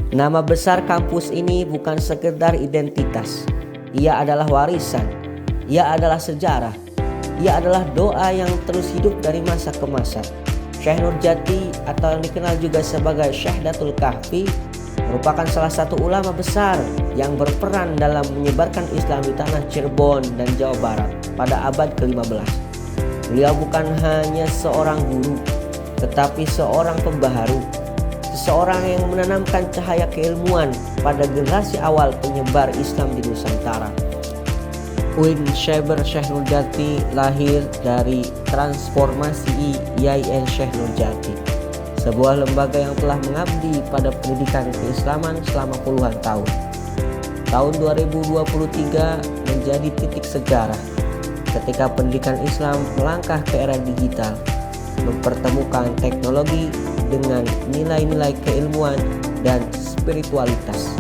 Nama besar kampus ini bukan sekedar identitas. Ia adalah warisan. Ia adalah sejarah. Ia adalah doa yang terus hidup dari masa ke masa. Syekh Nurjati atau yang dikenal juga sebagai Syekh Datul Kahfi merupakan salah satu ulama besar yang berperan dalam menyebarkan Islam di tanah Cirebon dan Jawa Barat pada abad ke-15. Beliau bukan hanya seorang guru, tetapi seorang pembaharu, seseorang yang menanamkan cahaya keilmuan pada generasi awal penyebar Islam di Nusantara. Uin Syekh Nurjati lahir dari transformasi YIN Syekh Nurjati, sebuah lembaga yang telah mengabdi pada pendidikan keislaman selama puluhan tahun. Tahun 2023 menjadi titik sejarah ketika pendidikan Islam melangkah ke era digital, mempertemukan teknologi dengan nilai-nilai keilmuan dan spiritualitas.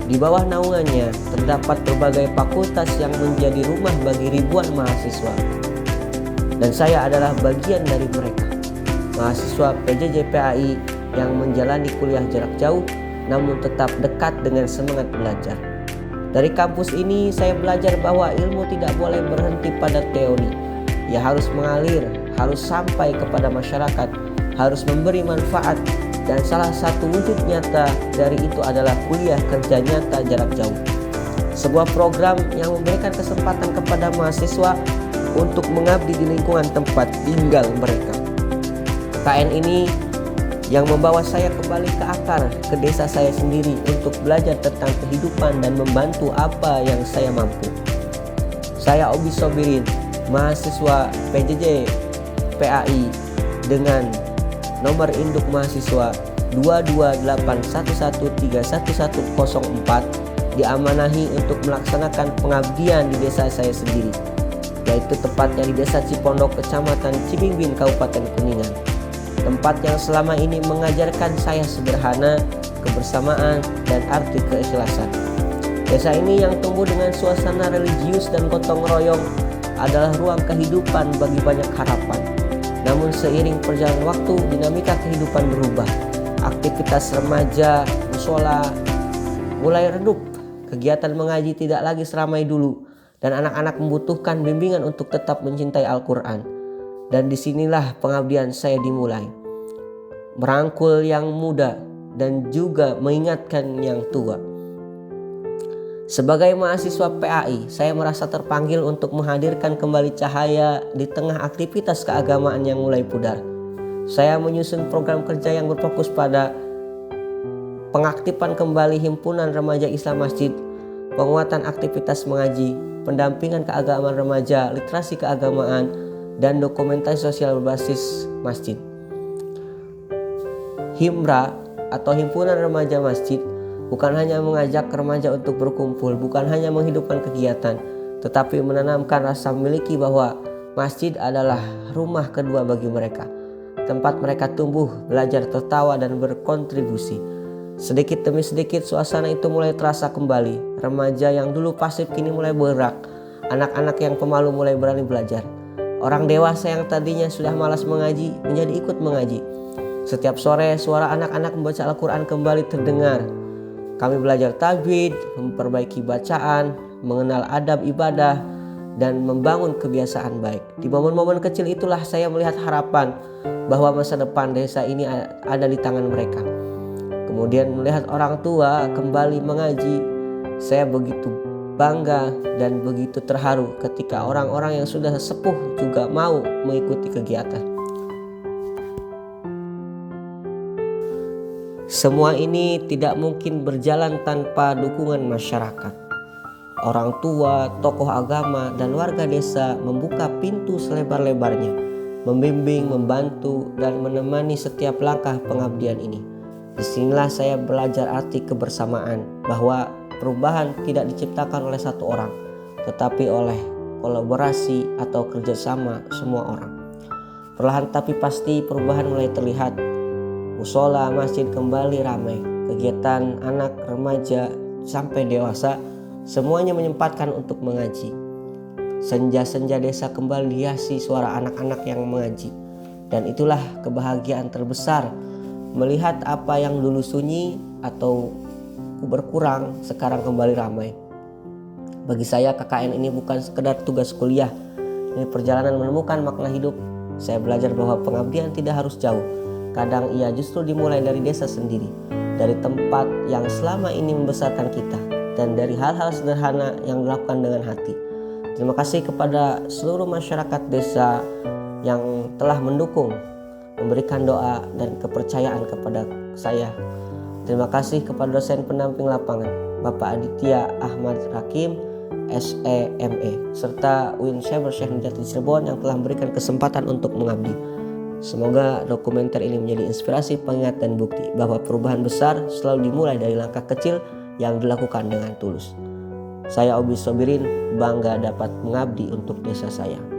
Di bawah naungannya terdapat berbagai fakultas yang menjadi rumah bagi ribuan mahasiswa. Dan saya adalah bagian dari mereka, mahasiswa PJJ PAI yang menjalani kuliah jarak jauh namun tetap dekat dengan semangat belajar. Dari kampus ini saya belajar bahwa ilmu tidak boleh berhenti pada teori. Ia harus mengalir, harus sampai kepada masyarakat, harus memberi manfaat, dan salah satu wujud nyata dari itu adalah kuliah kerja nyata jarak jauh. Sebuah program yang memberikan kesempatan kepada mahasiswa untuk mengabdi di lingkungan tempat tinggal mereka. KN ini yang membawa saya kembali ke akar, ke desa saya sendiri untuk belajar tentang kehidupan dan membantu apa yang saya mampu. Saya Obi Sobirin, mahasiswa PJJ PAI dengan nomor induk mahasiswa 22811311104 diamanahi untuk melaksanakan pengabdian di desa saya sendiri, yaitu tepatnya di Desa Cipondok, Kecamatan Cibingbin, Kabupaten Kuningan. Tempat yang selama ini mengajarkan saya sederhana, kebersamaan, dan arti keikhlasan. Desa ini yang tumbuh dengan suasana religius dan gotong royong adalah ruang kehidupan bagi banyak harapan. Namun seiring perjalanan waktu, dinamika kehidupan berubah. Aktivitas remaja, musola mulai redup. Kegiatan mengaji tidak lagi seramai dulu, dan anak-anak membutuhkan bimbingan untuk tetap mencintai Al-Quran. Dan disinilah pengabdian saya dimulai. Merangkul yang muda dan juga mengingatkan yang tua. Sebagai mahasiswa PAI, saya merasa terpanggil untuk menghadirkan kembali cahaya di tengah aktivitas keagamaan yang mulai pudar. Saya menyusun program kerja yang berfokus pada pengaktifan kembali himpunan remaja Islam masjid, penguatan aktivitas mengaji, pendampingan keagamaan remaja, literasi keagamaan, dan dokumentasi sosial berbasis masjid. Himra atau Himpunan Remaja Masjid bukan hanya mengajak remaja untuk berkumpul, bukan hanya menghidupkan kegiatan, tetapi menanamkan rasa memiliki bahwa masjid adalah rumah kedua bagi mereka. Tempat mereka tumbuh, belajar, tertawa, dan berkontribusi. Sedikit demi sedikit suasana itu mulai terasa kembali. Remaja yang dulu pasif kini mulai bergerak. Anak-anak yang pemalu mulai berani belajar. Orang dewasa yang tadinya sudah malas mengaji menjadi ikut mengaji. Setiap sore suara anak-anak membaca Al-Quran kembali terdengar. Kami belajar tajwid, memperbaiki bacaan, mengenal adab ibadah, dan membangun kebiasaan baik. Di momen-momen kecil itulah saya melihat harapan bahwa masa depan desa ini ada di tangan mereka. Kemudian melihat orang tua kembali mengaji, saya begitu bangga dan begitu terharu ketika orang-orang yang sudah sepuh juga mau mengikuti kegiatan. Semua ini tidak mungkin berjalan tanpa dukungan masyarakat. Orang tua, tokoh agama, dan warga desa membuka pintu selebar-lebarnya, membimbing, membantu, dan menemani setiap langkah pengabdian ini. Disinilah saya belajar arti kebersamaan, bahwa perubahan tidak diciptakan oleh satu orang, tetapi oleh kolaborasi atau kerjasama semua orang. Perlahan tapi pasti perubahan mulai terlihat. Musola masjid kembali ramai, kegiatan anak, remaja, sampai dewasa semuanya menyempatkan untuk mengaji. Senja-senja desa kembali dihiasi suara anak-anak yang mengaji. Dan itulah kebahagiaan terbesar, melihat apa yang dulu sunyi atau berkurang, sekarang kembali ramai. Bagi saya KKN ini bukan sekedar tugas kuliah, ini perjalanan menemukan makna hidup. Saya belajar bahwa pengabdian tidak harus jauh. Kadang ia justru dimulai dari desa sendiri, dari tempat yang selama ini membesarkan kita, dan dari hal-hal sederhana yang dilakukan dengan hati. Terima kasih kepada seluruh masyarakat desa yang telah mendukung, memberikan doa dan kepercayaan kepada saya. Terima kasih kepada dosen pendamping lapangan Bapak Aditya Ahmad Rakim, SEME, serta UIN Syekh Nurjati Cirebon yang telah memberikan kesempatan untuk mengabdi. Semoga dokumenter ini menjadi inspirasi, pengingat dan bukti bahwa perubahan besar selalu dimulai dari langkah kecil yang dilakukan dengan tulus. Saya Obi Sobirin, bangga dapat mengabdi untuk desa saya.